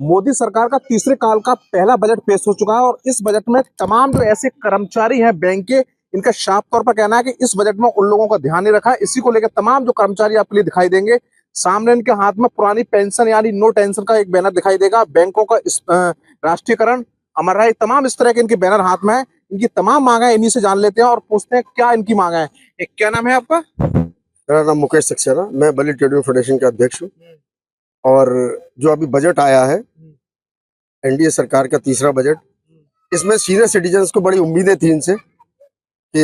मोदी सरकार का तीसरे काल का पहला बजट पेश हो चुका है और इस बजट में तमाम जो ऐसे कर्मचारी हैं बैंक के, इनका साफ तौर पर कहना है कि इस बजट में उन लोगों का ध्यान नहीं रखा है। इसी को लेकर तमाम जो कर्मचारी आपके लिए दिखाई देंगे। सामने इनके हाथ में पुरानी पेंशन यानी नो टेंशन का एक बैनर दिखाई देगा। बैंकों का राष्ट्रीयकरण, अमर रहे, तमाम इस तरह के इनके बैनर हाथ में है। इनकी तमाम मांगे इन्हीं से जान लेते हैं और पूछते हैं क्या इनकी मांगे हैं। क्या नाम है आपका? मेरा नाम मुकेश सक्सेना, मैं बली ट्रेड फेडरेशन के अध्यक्ष हूँ। और जो अभी बजट आया है, एनडीए सरकार का तीसरा बजट, इसमें सीनियर सिटीजन्स को बड़ी उम्मीदें थी इनसे कि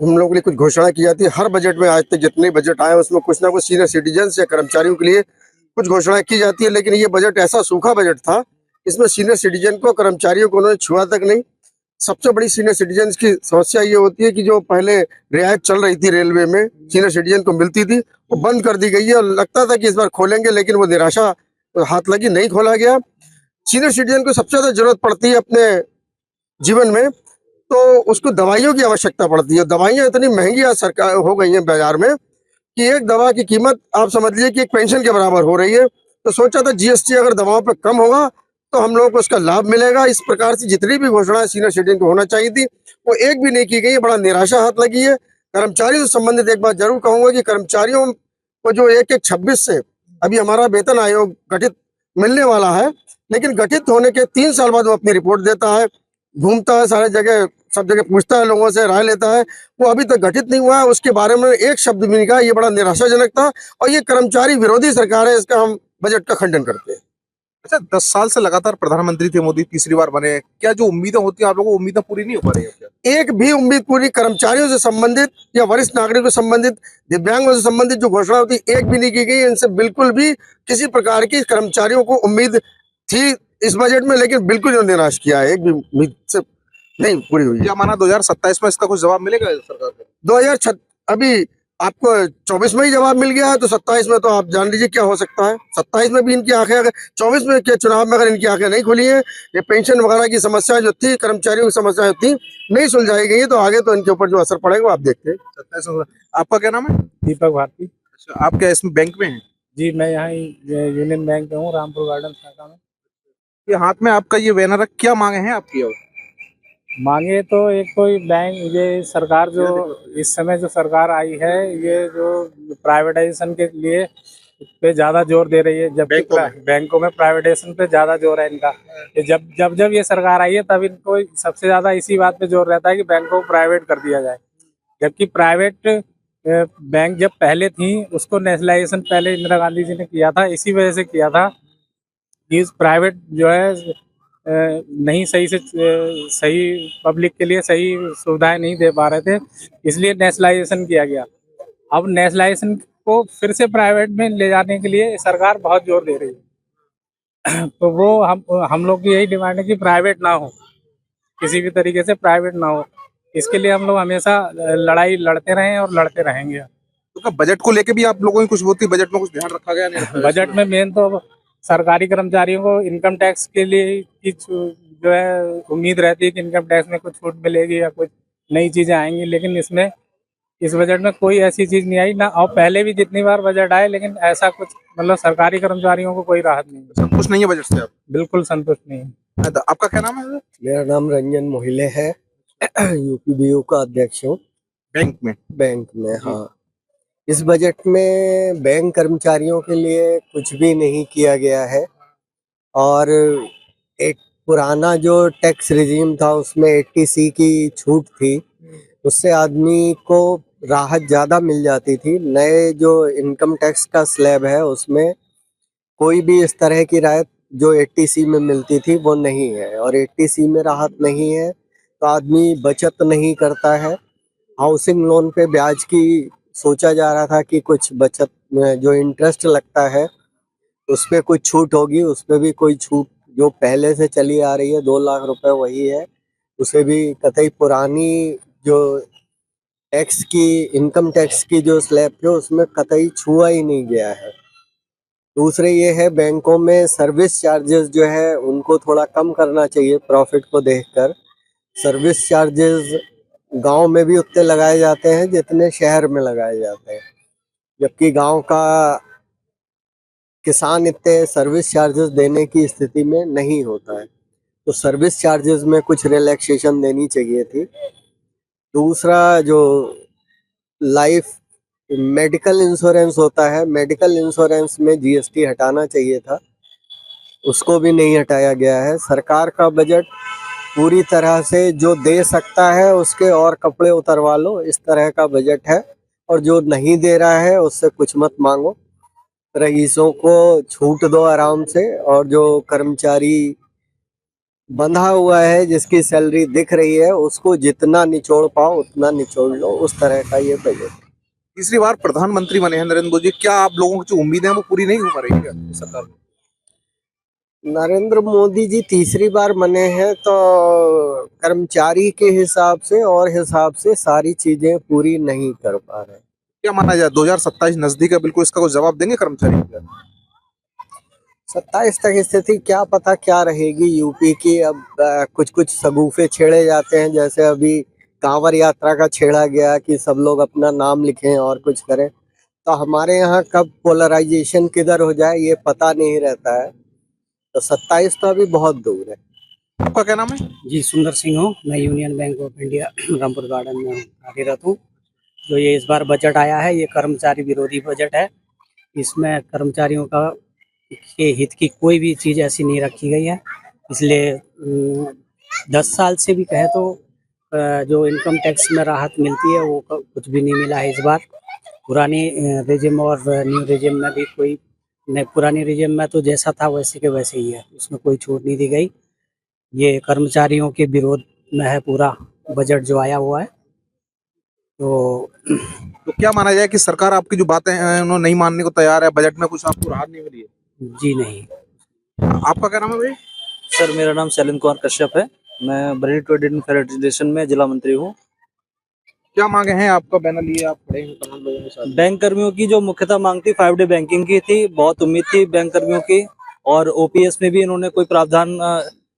हम लोगों के लिए कुछ घोषणा की जाती है। हर बजट में आज तक जितने बजट आए उसमें कुछ ना कुछ सीनियर सिटीजन्स या कर्मचारियों के लिए कुछ घोषणा की जाती है, लेकिन ये बजट ऐसा सूखा बजट था, इसमें सीनियर सिटीजन को, कर्मचारियों को उन्होंने छुआ तक नहीं। सबसे बड़ी सीनियर सिटीजन की समस्या ये होती है कि जो पहले रियायत चल रही थी रेलवे में, सीनियर सिटीजन को मिलती थी, वो बंद कर दी गई है। और लगता था कि इस बार खोलेंगे, लेकिन वो निराशा हाथ लगी, नहीं खोला गया। सीनियर सिटीजन को सबसे ज्यादा जरूरत पड़ती है अपने जीवन में, तो उसको दवाइयों की आवश्यकता पड़ती है। दवाइयाँ इतनी महंगी आज सरकार हो गई हैं बाजार में कि एक दवा की कीमत आप समझ लीजिए कि एक पेंशन के बराबर हो रही है। तो सोचा था जीएसटी अगर दवाओं पर कम होगा तो हम लोगों को उसका लाभ मिलेगा। इस प्रकार से जितनी भी घोषणाएं सीनियर सिटीजन को होना चाहिए थी, वो एक भी नहीं की गई है। बड़ा निराशा हाथ लगी है। कर्मचारियों से संबंधित एक बात जरूर कहूंगा कि कर्मचारियों को जो 1/1/26 से अभी हमारा वेतन आयोग गठित मिलने वाला है, लेकिन गठित होने के 3 साल बाद वो अपनी रिपोर्ट देता है, घूमता है सारे जगह, सब जगह पूछता है, लोगों से राय लेता है। वो अभी तक गठित नहीं हुआ है, उसके बारे में एक शब्द भी नहीं कहा। ये बड़ा निराशाजनक था और ये कर्मचारी विरोधी सरकार है, इसका हम बजट का खंडन करते हैं। अच्छा, 10 साल से लगातार प्रधानमंत्री थे मोदी, तीसरी बार बने। क्या जो उम्मीदें होती हैं आप लोगों को, उम्मीदें पूरी नहीं हो पा रही है क्या? एक भी उम्मीद पूरी कर्मचारियों से संबंधित या वरिष्ठ नागरिकों से संबंधित, दिव्यांगों से संबंधित जो घोषणा होती है, एक भी नहीं की गई। इनसे बिल्कुल भी किसी प्रकार की कर्मचारियों को उम्मीद थी इस बजट में, लेकिन बिल्कुल जो निराश किया है, एक भी उम्मीद से नहीं पूरी हुई है। क्या माना 2027 में इसका कुछ जवाब मिलेगा सरकार को? 2006 अभी आपको 24 में ही जवाब मिल गया है, तो 27 में तो आप जान लीजिए क्या हो सकता है। 27 में भी इनकी आंखें, अगर 24 में के चुनाव में अगर इनकी आंखें नहीं खुली है, ये पेंशन वगैरह की समस्या जो थी, कर्मचारियों की समस्या थी, नहीं सुलझाई गई, तो आगे तो इनके ऊपर जो असर पड़ेगा वो आप देखते हैं। 27 में। आपका क्या नाम है? दीपक भारती। अच्छा, आप क्या इसमें बैंक में हैं? जी, मैं यहाँ यूनियन बैंक में हूँ, रामपुर गार्डन शाखा में। ये हाथ में आपका ये बैनर है, क्या मांगे हैं आपकी? और मांगे तो एक तो बैंक, ये सरकार जो इस समय जो सरकार आई है, ये जो प्राइवेटाइजेशन के लिए पे ज़्यादा जोर दे रही है, जबकि बैंकों में प्राइवेटाइजेशन पे ज़्यादा जोर है इनका। ये जब जब जब ये सरकार आई है तब इनको सबसे ज़्यादा इसी बात पे जोर रहता है कि बैंकों को प्राइवेट कर दिया जाए। जबकि प्राइवेट बैंक जब पहले थी, उसको नेशनलाइजेशन पहले इंदिरा गांधी जी ने किया था, इसी वजह से किया था कि प्राइवेट जो है नहीं सही से सही पब्लिक के लिए सही सुविधाएं नहीं दे पा रहे थे, इसलिए नेशनलाइजेशन किया गया। अब नेशनलाइजेशन को फिर से प्राइवेट में ले जाने के लिए सरकार बहुत जोर दे रही है। तो वो हम लोग की यही डिमांड है कि प्राइवेट ना हो, किसी भी तरीके से प्राइवेट ना हो। इसके लिए हम लोग हमेशा लड़ाई लड़ते रहे और लड़ते रहेंगे। तो क्या बजट को लेके भी आप लोगों की कुछ होती, बजट में कुछ ध्यान रखा गया नहीं? बजट में मेन तो सरकारी कर्मचारियों को इनकम टैक्स के लिए की जो है उम्मीद रहती है कि इनकम टैक्स में कुछ छूट मिलेगी या कुछ नई चीज़ें आएंगी, लेकिन इसमें इस बजट में कोई ऐसी चीज़ नहीं आई ना। और पहले भी जितनी बार बजट आए, लेकिन ऐसा कुछ मतलब सरकारी कर्मचारियों को कोई राहत नहीं है। संतुष्ट नहीं है बजट से आप? बिल्कुल संतुष्ट नहीं है। तो आपका क्या नाम है? मेरा नाम रंजन मोहिले है, यूपीबीयू का अध्यक्ष हूँ। बैंक में? बैंक में, हाँ। इस बजट में बैंक कर्मचारियों के लिए कुछ भी नहीं किया गया है। और एक पुराना जो टैक्स रिजीम था उसमें 80C की छूट थी, उससे आदमी को राहत ज़्यादा मिल जाती थी। नए जो इनकम टैक्स का स्लैब है उसमें कोई भी इस तरह की राहत जो 80C में मिलती थी वो नहीं है, और 80C में राहत नहीं है तो आदमी बचत नहीं करता है। हाउसिंग लोन पे ब्याज की सोचा जा रहा था कि कुछ बचत में जो इंटरेस्ट लगता है उस पर कुछ छूट होगी, उस पर भी कोई छूट जो पहले से चली आ रही है 2 लाख रुपए वही है, उसे भी कतई पुरानी जो टैक्स की, इनकम टैक्स की जो स्लैब थे उसमें कतई छुआ ही नहीं गया है। दूसरे ये है, बैंकों में सर्विस चार्जेस जो है उनको थोड़ा कम करना चाहिए प्रॉफिट को देखकर। सर्विस चार्जेस गांव में भी उतने लगाए जाते हैं जितने शहर में लगाए जाते हैं, जबकि गांव का किसान इतने सर्विस चार्जेस देने की स्थिति में नहीं होता है, तो सर्विस चार्जेस में कुछ रिलैक्सेशन देनी चाहिए थी। दूसरा, जो लाइफ मेडिकल इंश्योरेंस होता है, मेडिकल इंश्योरेंस में जीएसटी हटाना चाहिए था, उसको भी नहीं हटाया गया है। सरकार का बजट पूरी तरह से जो दे सकता है उसके और कपड़े उतरवा लो, इस तरह का बजट है। और जो नहीं दे रहा है उससे कुछ मत मांगो, रईसों को छूट दो आराम से, और जो कर्मचारी बंधा हुआ है जिसकी सैलरी दिख रही है उसको जितना निचोड़ पाओ उतना निचोड़ लो, उस तरह का ये बजट। तीसरी बार प्रधानमंत्री बने हैं नरेंद्र मोदी, क्या आप लोगों की जो उम्मीदें हैं वो पूरी नहीं हो पा रही है सरकार में? नरेंद्र मोदी जी तीसरी बार बने हैं तो कर्मचारी के हिसाब से सारी चीजें पूरी नहीं कर पा रहे। क्या माना जाए 2027 नजदीक है, बिल्कुल इसका कुछ जवाब देंगे कर्मचारी? 27 तक स्थिति क्या पता क्या रहेगी यूपी की। अब कुछ कुछ सगुफे छेड़े जाते हैं, जैसे अभी कांवड़ यात्रा का छेड़ा गया कि सब लोग अपना नाम लिखें और कुछ करें। तो हमारे यहाँ कब पोलराइजेशन किधर हो जाए ये पता नहीं रहता है। तो 27 तो अभी बहुत दूर है। आपका क्या नाम है? जी, सुंदर सिंह हूँ। मैं union bank of India Rampur garden में कार्यरत हूँ। जो ये इस बार बजट आया है ये कर्मचारी विरोधी बजट है। इसमें कर्मचारियों का के हित की कोई भी चीज़ ऐसी नहीं रखी गई है। इसलिए 10 साल से भी कहे तो जो इनकम टैक्स में राहत मिलती है वो कुछ भी नहीं मिला है इस बार। पुरानी रेजिम और न्यू रेजिम में भी कोई नहीं, पुरानी रेजिम में तो जैसा था वैसे के वैसे ही है, उसमें कोई छूट नहीं दी गई। ये कर्मचारियों के विरोध में है पूरा बजट जो आया हुआ है। तो क्या माना जाए कि सरकार आपकी जो बातें हैं उन्होंने नहीं मानने को तैयार है, बजट में कुछ आपको राहत नहीं मिली है? जी नहीं। आपका क्या नाम है भाई? सर, मेरा नाम शैलेंद्र कुमार कश्यप है। मैं बरेली ट्रेड यूनियन फेडरेशन में जिला मंत्री हूँ। क्या मांगे हैं? आपका बैनर लिए आप खड़े हैं तमाम लोगों के साथ। बैंक कर्मियों की जो मुख्यतः मांग थी 5 डे बैंकिंग की थी। बहुत उम्मीद थी बैंक कर्मियों की, और ओपीएस में भी इन्होंने कोई प्रावधान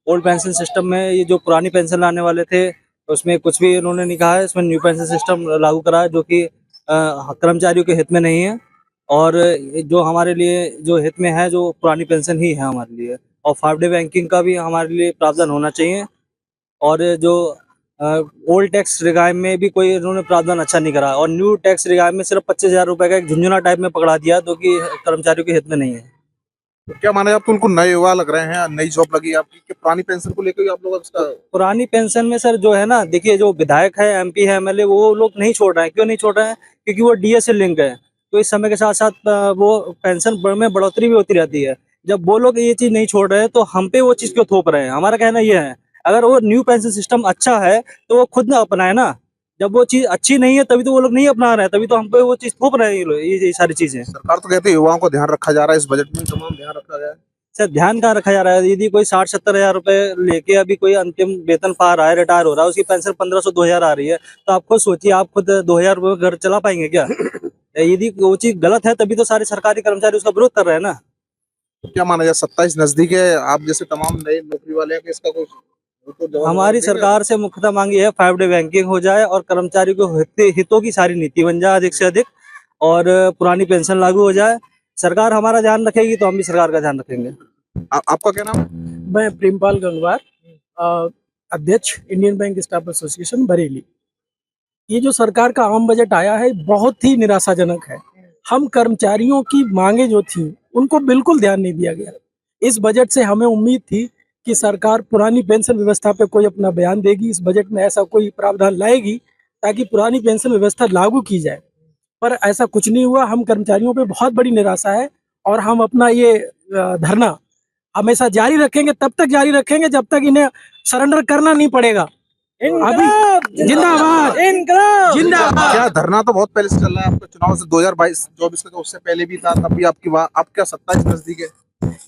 ओल्ड पेंशन सिस्टम में ये जो पुरानी पेंशन लाने वाले थे उसमें कुछ भी इन्होंने नहीं कहा है। इसमें न्यू पेंशन सिस्टम लागू करा है जो कि कर्मचारियों के हित में नहीं है, और जो हमारे लिए जो हित में है जो पुरानी पेंशन ही है हमारे लिए। और 5 डे बैंकिंग का भी हमारे लिए प्रावधान होना चाहिए। और जो ओल्ड टैक्स रिगाइम में भी कोई इन्होंने प्रावधान अच्छा नहीं करा, और न्यू टैक्स रिगाइम में सिर्फ 25,000 रुपए का एक झुंझुना टाइप में पकड़ा दिया जो कि कर्मचारियों के हित में नहीं है। तो क्या माना जाए, आप तो उनको नए युवा लग रहे हैं, नई जॉब लगी है आपकी, कि पुरानी पेंशन को लेकर आप लोग इसका? पुरानी पेंशन में सर जो है ना, देखिए जो विधायक है, एमपी है, एमएलए, वो लोग नहीं छोड़ रहे हैं। क्यों नहीं छोड़ रहे हैं? क्योंकि वो डीए से लिंक है, तो इस समय के साथ साथ वो पेंशन में बढ़ोतरी भी होती रहती है। जब वो लोग ये चीज नहीं छोड़ रहे हैं तो हम पे वो चीज क्यों थोप रहे हैं? हमारा कहना ये है, अगर वो न्यू पेंशन सिस्टम अच्छा है तो वो खुद ना अपनाए ना। जब वो चीज अच्छी नहीं है तभी तो वो लोग नहीं अपना रहे हैं, तभी तो हम पे वो चीज थोप रहे हैं ये लोग, ये सारी चीजें। सरकार तो कहती है युवाओं को ध्यान रखा जा रहा है, इस बजट में तमाम ध्यान रखा गया है। सर ध्यान कहाँ रखा जा रहा है? यदि कोई 60-70 हजार रुपए लेके अभी कोई अंतिम वेतन पा रहा है, रिटायर हो रहा है, उसकी पेंशन 1500-2000 आ रही है, तो आप खुद सोचिए, आप खुद 2000 रुपये घर चला पाएंगे क्या? यदि वो चीज गलत है तभी तो सारे सरकारी कर्मचारी उसका विरोध कर रहे हैं ना। तो क्या माना जाए 27 नजदीक है, आप जैसे तमाम नए नौकरी वाले हैं, कि इसका कुछ तो जवाब हमारी देंगे? सरकार से मुख्यतः मांग ये है 5 डे बैंकिंग हो जाए और कर्मचारी को हितों की सारी नीति बन जाए अधिक से अधिक, और पुरानी पेंशन लागू हो जाए। सरकार हमारा ध्यान रखेगी तो हम भी सरकार का ध्यान रखेंगे। आपका क्या नाम है? मैं प्रेमपाल गंगवार, अध्यक्ष Indian bank staff association Bareilly. ये जो सरकार का आम बजट आया है बहुत ही निराशाजनक है। हम कर्मचारियों की मांगे जो थी उनको बिल्कुल ध्यान नहीं दिया गया। इस बजट से हमें उम्मीद थी कि सरकार पुरानी पेंशन व्यवस्था पे कोई अपना बयान देगी, इस बजट में ऐसा कोई प्रावधान लाएगी ताकि पुरानी पेंशन व्यवस्था लागू की जाए, पर ऐसा कुछ नहीं हुआ। हम कर्मचारियों पे बहुत बड़ी निराशा है, और हम अपना ये धरना हमेशा जारी रखेंगे, तब तक जारी रखेंगे जब तक इन्हें सरेंडर करना नहीं पड़ेगा। अभी जिंदाबाद जिंदाबाद। क्या धरना तो बहुत पहले से चल रहा है आपका, चुनाव से 2022-24 का, उससे पहले भी था, तब भी आपकी बात। आप क्या 27 नजदीक है,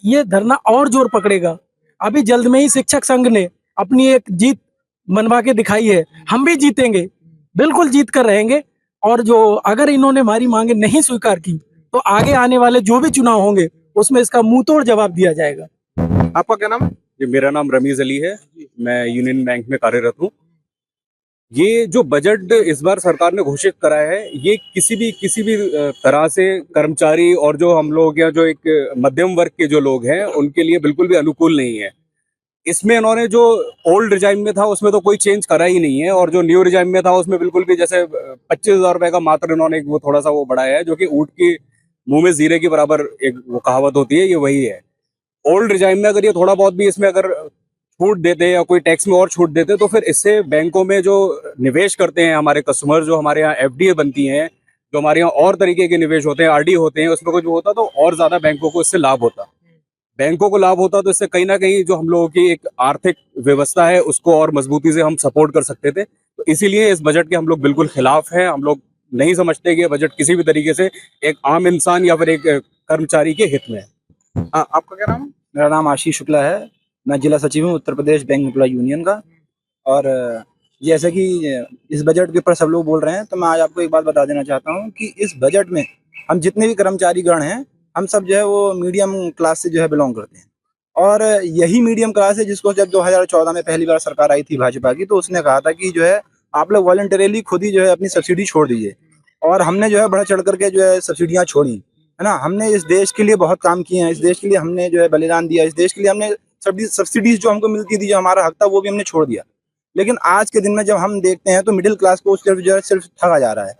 ये धरना और जोर पकड़ेगा। अभी जल्द में ही शिक्षक संघ ने अपनी एक जीत मनवा के दिखाई है, हम भी जीतेंगे, बिल्कुल जीत कर रहेंगे। और जो अगर इन्होंने हमारी मांगे नहीं स्वीकार की तो आगे आने वाले जो भी चुनाव होंगे उसमें इसका मुंह तोड़ जवाब दिया जाएगा। आपका क्या नाम है? जी, मेरा नाम रमीज अली है। मैं यूनियन बैंक में कार्यरत हूँ। ये जो बजट इस बार सरकार ने घोषित करा है, ये किसी भी तरह से कर्मचारी और जो हम लोग या जो एक मध्यम वर्ग के जो लोग हैं उनके लिए बिल्कुल भी अनुकूल नहीं है। इसमें इन्होंने जो ओल्ड रिजाइम में था उसमें तो कोई चेंज करा ही नहीं है, और जो न्यू रिजाइम में था उसमें बिल्कुल भी जैसे 25,000 रुपए का मात्र इन्होंने वो थोड़ा सा वो बढ़ाया है, जो कि ऊँट की मुंह में जीरे के बराबर एक वो कहावत होती है, ये वही है। ओल्ड रिजाइम में अगर ये थोड़ा बहुत भी इसमें अगर छूट देते या कोई टैक्स में और छूट देते तो फिर इससे बैंकों में जो निवेश करते हैं हमारे कस्टमर, जो हमारे यहाँ एफडीए बनती हैं, जो हमारे यहाँ और तरीके के निवेश होते हैं, आरडी होते हैं, उसमें कुछ होता तो और ज्यादा बैंकों को इससे लाभ होता। बैंकों को लाभ होता तो इससे कहीं ना कहीं जो हम लोगों की एक आर्थिक व्यवस्था है उसको और मजबूती से हम सपोर्ट कर सकते थे। तो इसीलिए इस बजट के हम लोग बिल्कुल खिलाफ हैं। हम लोग नहीं समझते कि ये बजट किसी भी तरीके से एक आम इंसान या फिर एक कर्मचारी के हित में है। आपका क्या नाम है? मेरा नाम आशीष शुक्ला है। मैं जिला सचिव हूँ Uttar Pradesh bank employ union का। और जैसे कि इस बजट के ऊपर सब लोग बोल रहे हैं, तो मैं आज आपको एक बात बता देना चाहता हूँ कि इस बजट में हम जितने भी कर्मचारी गण हैं, हम सब जो है वो मीडियम क्लास से जो है बिलोंग करते हैं। और यही मीडियम क्लास है जिसको जब 2014 में पहली बार सरकार आई थी भाजपा की, तो उसने कहा था कि जो है आप लोग वॉलंटरीली खुद ही जो है अपनी सब्सिडी छोड़ दीजिए। और हमने जो है बढ़ चढ़ करके जो है सब्सिडियाँ छोड़ी, है ना। हमने इस देश के लिए बहुत काम किए हैं, इस देश के लिए हमने जो है बलिदान दिया, इस देश के लिए हमने सब्सिडीज जो हमको मिलती थी, जो हमारा हक था, वो भी हमने छोड़ दिया। लेकिन आज के दिन में जब हम देखते हैं तो मिडिल क्लास को सिर्फ जो है सिर्फ ठगा जा रहा है।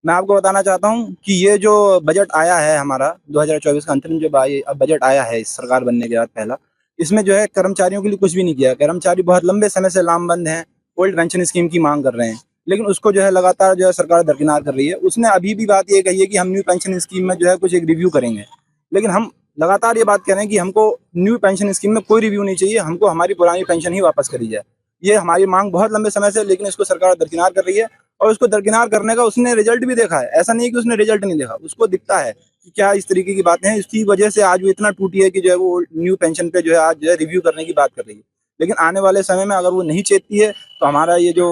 मैं आपको बताना चाहता हूं कि ये जो बजट आया है हमारा 2024 का अंतरिम जो बजट आया है इस सरकार बनने के बाद पहला, इसमें जो है कर्मचारियों के लिए कुछ भी नहीं किया। कर्मचारी बहुत लंबे समय से लामबंद हैं, ओल्ड पेंशन स्कीम की मांग कर रहे हैं, लेकिन उसको जो है लगातार जो है सरकार दरकिनार कर रही है। उसने अभी भी बात ये कही है कि हम न्यू पेंशन स्कीम में जो है कुछ एक रिव्यू करेंगे, लेकिन हम लगातार ये बात कह रहे हैं कि हमको न्यू पेंशन स्कीम में कोई रिव्यू नहीं चाहिए, हमको हमारी पुरानी पेंशन ही वापस करी जाए। ये हमारी मांग बहुत लंबे समय से, लेकिन इसको सरकार दरकिनार कर रही है। और उसको दरकिनार करने का उसने रिजल्ट भी देखा है। ऐसा नहीं है कि उसने रिजल्ट नहीं देखा, उसको दिखता है कि क्या इस तरीके की बातें हैं। इसकी वजह से आज वो इतना टूटी है कि जो है वो न्यू पेंशन पे जो है आज जो है रिव्यू करने की बात कर रही है। लेकिन आने वाले समय में अगर वो नहीं चेतती है तो हमारा ये जो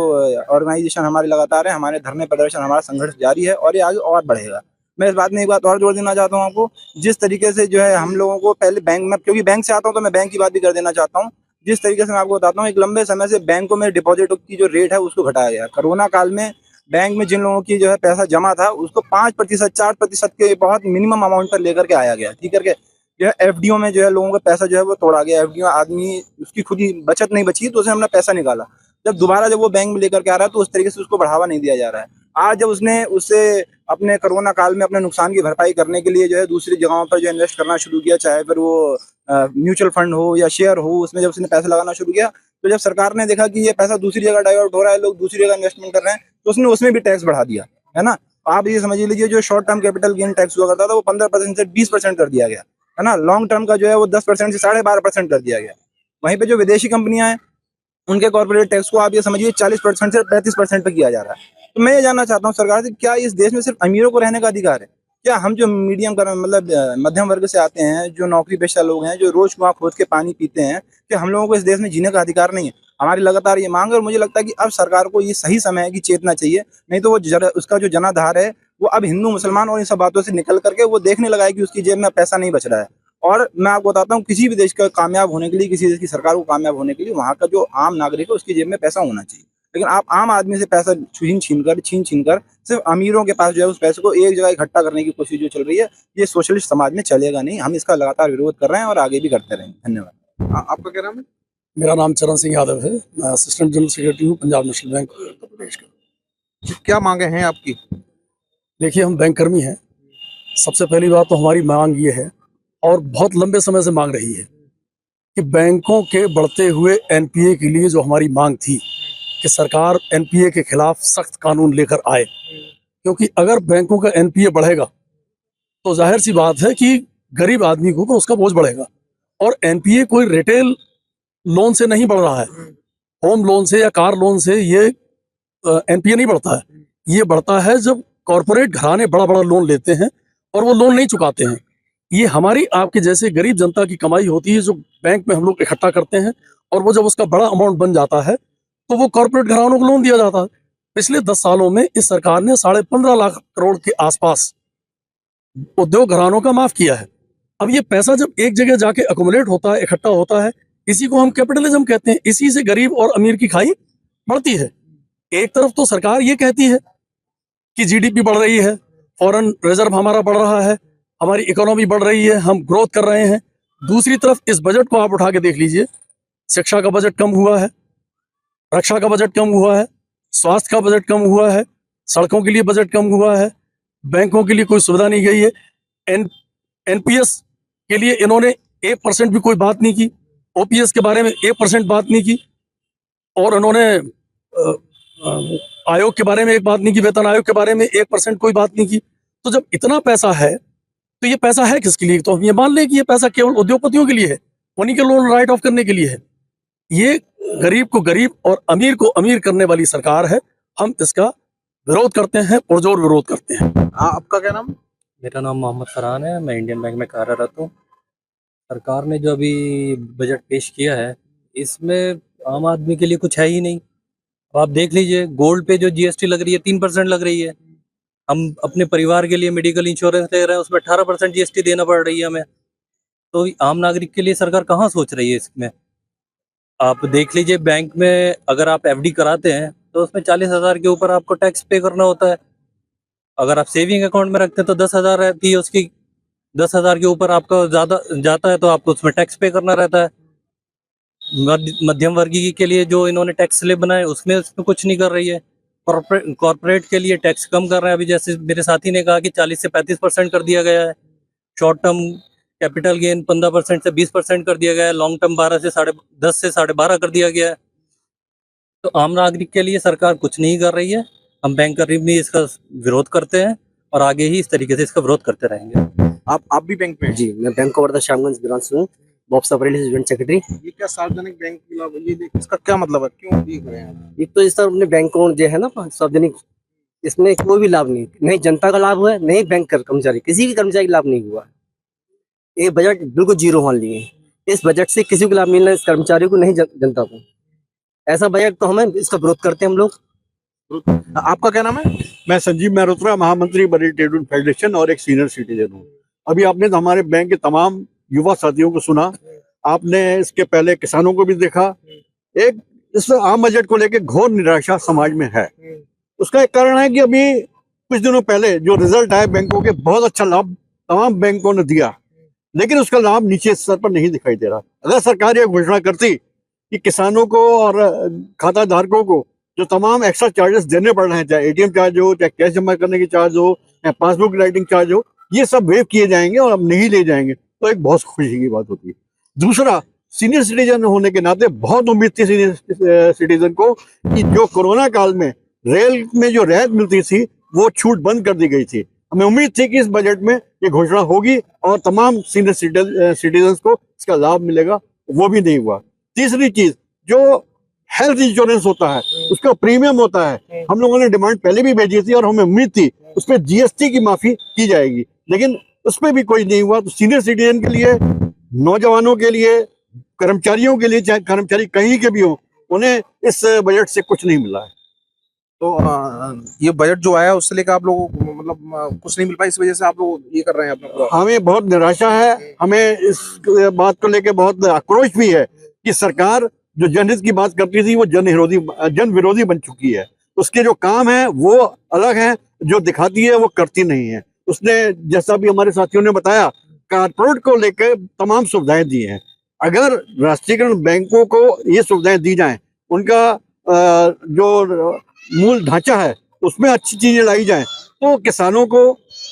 ऑर्गेनाइजेशन हमारे लगातार है, हमारे धरने प्रदर्शन, हमारा संघर्ष जारी है और ये आगे और बढ़ेगा। मैं इस बात में एक बात और जोड़ देना चाहता हूँ आपको, जिस तरीके से जो है हम लोगों को पहले बैंक में, क्योंकि बैंक से आता हूँ तो मैं बैंक की बात भी कर देना चाहता हूँ। जिस तरीके से मैं आपको बताता हूँ, एक लंबे समय से बैंकों में डिपॉजिट की जो रेट है उसको घटाया गया। कोरोना काल में बैंक में जिन लोगों की जो है पैसा जमा था उसको 5%, 4% के बहुत मिनिमम अमाउंट पर लेकर के आया गया, ठीक करके जो है एफडीओ में जो है लोगों का पैसा जो है वो तोड़ा गया। एफडीओ आदमी उसकी खुद ही बचत नहीं बची तो उसने अपना पैसा निकाला। जब दोबारा जब वो बैंक में लेकर के आ रहा है तो उस तरीके से उसको बढ़ावा नहीं दिया जा रहा है। आज जब उसने उससे अपने कोरोना काल में अपने नुकसान की भरपाई करने के लिए जो है दूसरी जगहों पर जो इन्वेस्ट करना शुरू किया, चाहे फिर वो म्यूचुअल फंड हो या शेयर हो, उसमें जब उसने पैसा लगाना शुरू किया, तो जब सरकार ने देखा कि ये पैसा दूसरी जगह डाइवर्ट हो रहा है, लोग दूसरी जगह इन्वेस्टमेंट कर रहे हैं, तो उसने उसमें भी टैक्स बढ़ा दिया, है ना। आप ये समझ लीजिए जो short term capital gain tax हुआ करता था वो 15% से 20% कर दिया गया, है ना। लॉन्ग टर्म का जो है वो 10% से 12.5% कर दिया गया। वहीं पे जो विदेशी कंपनियां हैं उनके कॉर्पोरेट टैक्स को आप ये समझिए 40% से 35% पे किया जा रहा है। तो मैं ये जानना चाहता हूँ सरकार से, क्या इस देश में सिर्फ अमीरों को रहने का अधिकार है? क्या हम जो मीडियम कर मतलब मध्यम वर्ग से आते हैं, जो नौकरी पेशा लोग हैं, जो रोज कुआं खोद के पानी पीते हैं, क्या हम लोगों को इस देश में जीने का अधिकार नहीं है? हमारी लगातार ये मांग है और मुझे लगता है कि अब सरकार को ये सही समय है कि चेतना चाहिए। नहीं तो वो उसका जो जनाधार है वो अब हिंदू मुसलमान और इन सब बातों से निकल करके वो देखने लगा है कि उसकी जेब में पैसा नहीं बच रहा है। और मैं आपको बताता हूँ, किसी भी देश का कामयाब होने के लिए, किसी देश की सरकार को कामयाब होने के लिए वहाँ का जो आम नागरिक है उसकी जेब में पैसा होना चाहिए। लेकिन आप आम आदमी से पैसा छीन कर सिर्फ अमीरों के पास जो है उस पैसे को एक जगह इकट्ठा करने की कोशिश जो चल रही है, ये सोशलिस्ट समाज में चलेगा नहीं। हम इसका लगातार विरोध कर रहे हैं और आगे भी करते रहेंगे। धन्यवाद। आपका क्या नाम है? मेरा नाम चरण सिंह यादव है। मैं असिस्टेंट जनरल सेक्रेटरी हूँ पंजाब नेशनल बैंक उत्तर प्रदेश का। क्या मांगे हैं आपकी? देखिए, हम बैंक कर्मी हैं। सबसे पहली बात तो हमारी मांग ये है और बहुत लंबे समय से मांग रही है कि बैंकों के बढ़ते हुए एनपीए के लिए जो हमारी मांग थी कि सरकार एनपीए के खिलाफ सख्त कानून लेकर आए, क्योंकि अगर बैंकों का एनपीए बढ़ेगा तो जाहिर सी बात है कि गरीब आदमी को उसका बोझ बढ़ेगा। और एनपीए कोई रिटेल लोन से नहीं बढ़ रहा है, होम लोन से या कार लोन से ये एनपीए नहीं बढ़ता है। ये बढ़ता है जब कॉरपोरेट घराने बड़ा बड़ा लोन लेते हैं और वो लोन नहीं चुकाते हैं। ये हमारी आपके जैसे गरीब जनता की कमाई होती है जो बैंक में हम लोग इकट्ठा करते हैं, और वो जब उसका बड़ा अमाउंट बन जाता है तो वो कॉर्पोरेट घरानों को लोन दिया जाता है। पिछले 10 सालों में इस सरकार ने 15.5 लाख करोड़ के आसपास उद्योग घरानों का माफ किया है। अब ये पैसा जब एक जगह जाके अकोमोडेट होता है, इकट्ठा होता है, इसी को हम कैपिटलिज्म कहते हैं। इसी से गरीब और अमीर की खाई बढ़ती है। एक तरफ तो सरकार ये कहती है कि जीडीपी बढ़ रही है, फॉरेन रिजर्व हमारा बढ़ रहा है, हमारी इकोनॉमी बढ़ रही है, हम ग्रोथ कर रहे हैं। दूसरी तरफ इस बजट को आप उठा के देख लीजिए, शिक्षा का बजट कम हुआ है, रक्षा का बजट कम हुआ है, स्वास्थ्य का बजट कम हुआ है, सड़कों के लिए बजट कम हुआ है, बैंकों के लिए कोई सुविधा नहीं गई है। एनपीएस के लिए इन्होंने 1% भी कोई बात नहीं की, ओपीएस के बारे में 1% बात नहीं की, और उन्होंने आयोग के बारे में एक बात नहीं की, वेतन आयोग के बारे में 1% कोई बात नहीं की। तो जब इतना पैसा है तो ये पैसा है किसके लिए? तो हम ये मान लें कि ये पैसा केवल उद्योगपतियों के लिए है, उन्हीं के लोन राइट ऑफ करने के लिए है। ये गरीब को गरीब और अमीर को अमीर करने वाली सरकार है। हम इसका विरोध करते हैं, पुरजोर विरोध करते हैं। आपका क्या नाम? मेरा नाम मोहम्मद फरहान है, मैं इंडियन बैंक में कार्यरत हूँ। सरकार ने जो अभी बजट पेश किया है, इसमें आम आदमी के लिए कुछ है ही नहीं। अब आप देख लीजिए, गोल्ड पे जो जीएसटी लग रही है 3% लग रही है। हम अपने परिवार के लिए मेडिकल इंश्योरेंस ले रहे हैं, उसमें 18% जीएसटी देना पड़ रही है हमें। तो आम नागरिक के लिए सरकार कहाँ सोच रही है इसमें? आप देख लीजिए, बैंक में अगर आप एफडी कराते हैं तो उसमें 40,000 के ऊपर आपको टैक्स पे करना होता है। अगर आप सेविंग अकाउंट में रखते हैं तो 10,000 रहती है उसकी, 10,000 के ऊपर आपका ज़्यादा जाता है तो आपको उसमें टैक्स पे करना रहता है। मध्यम वर्गीय के लिए जो इन्होंने टैक्स स्लैब बनाए उसमें कुछ नहीं कर रही है। कॉर्पोरेट के लिए टैक्स कम कर रहे हैं। अभी जैसे मेरे साथी ने कहा कि 40 से 35% कर दिया गया है। शॉर्ट टर्म कैपिटल गेन 15% से 20% कर दिया गया है। लॉन्ग टर्म 10 से 12.5 कर दिया गया है। तो आम नागरिक के लिए सरकार कुछ नहीं कर रही है। हम बैंकर भी इसका विरोध करते हैं और आगे ही इस तरीके से इसका विरोध करते रहेंगे। आप भी बैंक में हैं? जी, मैं bank of Baroda Shamganj branch से हूँ, बॉक्स ऑपरेटिव जॉइंट सेक्रेटरी। ये क्या सार्वजनिक बैंक के लाभ, ये इसका क्या मतलब है, क्यों ये कर रहे हैं? एक तो इस तरह अपने बैंकों जो है ना सार्वजनिक, इसमें कोई भी लाभ नहीं, नहीं जनता का लाभ हुआ है, नहीं बैंक कर्मचारी, किसी भी कर्मचारी का लाभ नहीं हुआ। ये बजट बिल्कुल जीरो मान लिए। इस बजट से किसी को लाभ मिलना, इस कर्मचारी को नहीं, जनता को। ऐसा बजट तो हमें इसका विरोध करते हैं हम लोग। आपका क्या नाम है? मैं संजीव मेहरोत्रा, महामंत्री बरेली ट्रेड यूनियन फेडरेशन और एक सीनियर सिटीजन हूँ। अभी आपने तो हमारे बैंक के तमाम युवा साथियों को सुना, आपने इसके पहले किसानों को भी देखा। एक इस आम बजट को लेकर घोर निराशा समाज में है। उसका एक कारण है कि अभी कुछ दिनों पहले जो रिजल्ट आए बैंकों के, बहुत अच्छा लाभ तमाम बैंकों ने दिया, लेकिन उसका लाभ नीचे स्तर पर नहीं दिखाई दे रहा। अगर सरकार यह घोषणा करती कि किसानों को और खाता धारकों को जो तमाम एक्स्ट्रा चार्जेस देने पड़ रहे हैं, चाहे एटीएम चार्ज हो, चाहे कैश जमा करने की चार्ज हो, या पासबुक राइटिंग चार्ज हो, ये सब वेव किए जाएंगे और अब नहीं ले जाएंगे, तो एक बहुत खुशी की बात होती है। दूसरा, सीनियर सिटीजन होने के नाते बहुत उम्मीद थी सीनियर सिटीजन को कि जो कोरोना काल में रेल में जो रियायत मिलती थी वो छूट बंद कर दी गई थी। हमें उम्मीद थी कि इस बजट में ये घोषणा होगी और तमाम सीनियर सिटीजन को इसका लाभ मिलेगा, वो भी नहीं हुआ। तीसरी चीज, जो हेल्थ इंश्योरेंस होता है उसका प्रीमियम होता है, हम लोगों ने डिमांड पहले भी भेजी थी और हमें उम्मीद थी उस पर जीएसटी की माफी की जाएगी, लेकिन उस पर भी कोई नहीं हुआ। तो सीनियर सिटीजन के लिए, नौजवानों के लिए, कर्मचारियों के लिए, चाहे कर्मचारी कहीं के भी हो, उन्हें इस बजट से कुछ नहीं मिला है। तो ये बजट जो आया उससे लेकर आप लोगों को मतलब कुछ नहीं मिल पाया, इस वजह से आप लोग ये कर रहे हैं अपना? हमें बहुत निराशा है, हमें इस बात को लेकर बहुत आक्रोश भी है कि सरकार जो जनहित की बात करती थी वो जन विरोधी बन चुकी है। उसके जो काम है वो अलग है, जो दिखाती है वो करती नहीं है। उसने, जैसा भी हमारे साथियों ने बताया, कारपोरेट को लेकर तमाम सुविधाएं दी हैं। अगर राष्ट्रीयकरण बैंकों को ये सुविधाएं दी जाएं, उनका जो मूल ढांचा है उसमें अच्छी चीजें लाई जाएं, तो किसानों को,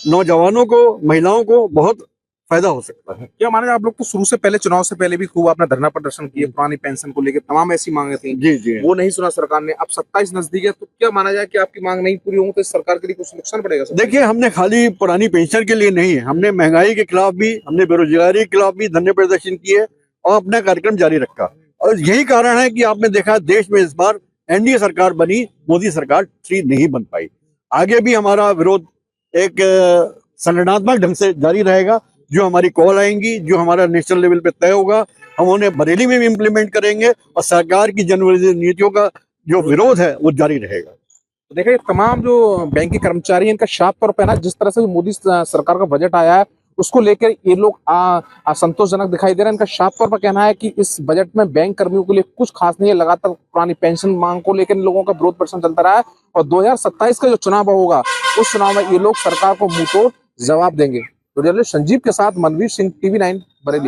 नौजवानों को, महिलाओं को बहुत फायदा हो सकता है। क्या माने, आप लोग तो शुरू से पहले, चुनाव से पहले भी खूब आपने धरना प्रदर्शन किए, पुरानी पेंशन को लेकर तमाम ऐसी मांगे थी। जी जी, वो नहीं सुना सरकार ने। अब 27 नजदीक है, तो क्या माना जाए कि आपकी मांग नहीं पूरी होंगी तो सरकार के लिए कुछ नुकसान पड़ेगा? देखिए, हमने खाली पुरानी पेंशन के लिए नहीं है, हमने महंगाई के खिलाफ भी, हमने बेरोजगारी के खिलाफ भी धरने प्रदर्शन किए और अपना कार्यक्रम जारी रखा। और यही कारण है कि आपने देखा देश में इस बार एनडीए सरकार बनी, मोदी सरकार 3 नहीं बन पाई। आगे भी हमारा विरोध एक संगठनात्मक ढंग से जारी रहेगा। जो हमारी कॉल आएंगी, जो हमारा नेशनल लेवल पे तय होगा, हम उन्हें बरेली में भी इम्प्लीमेंट करेंगे और सरकार की जनविरोधी नीतियों का जो विरोध है वो जारी रहेगा। तो देखिए, तमाम जो बैंक के कर्मचारी हैं, इनका साफ तौर पर ना, जिस तरह से मोदी सरकार का बजट आया है उसको लेकर ये लोग असंतोषजनक दिखाई दे रहे हैं। इनका साफ तौर पर कहना है कि इस बजट में बैंक कर्मियों के लिए कुछ खास नहीं है। लगातार पुरानी पेंशन मांग को लेकर इन लोगों का विरोध प्रदर्शन चलता रहा है और 2027 का जो चुनाव होगा उस चुनाव में ये लोग सरकार को मुंहतोड़ जवाब देंगे। तो जर्नलिस्ट संजीव के साथ मनवीर सिंह, TV9 बरेली।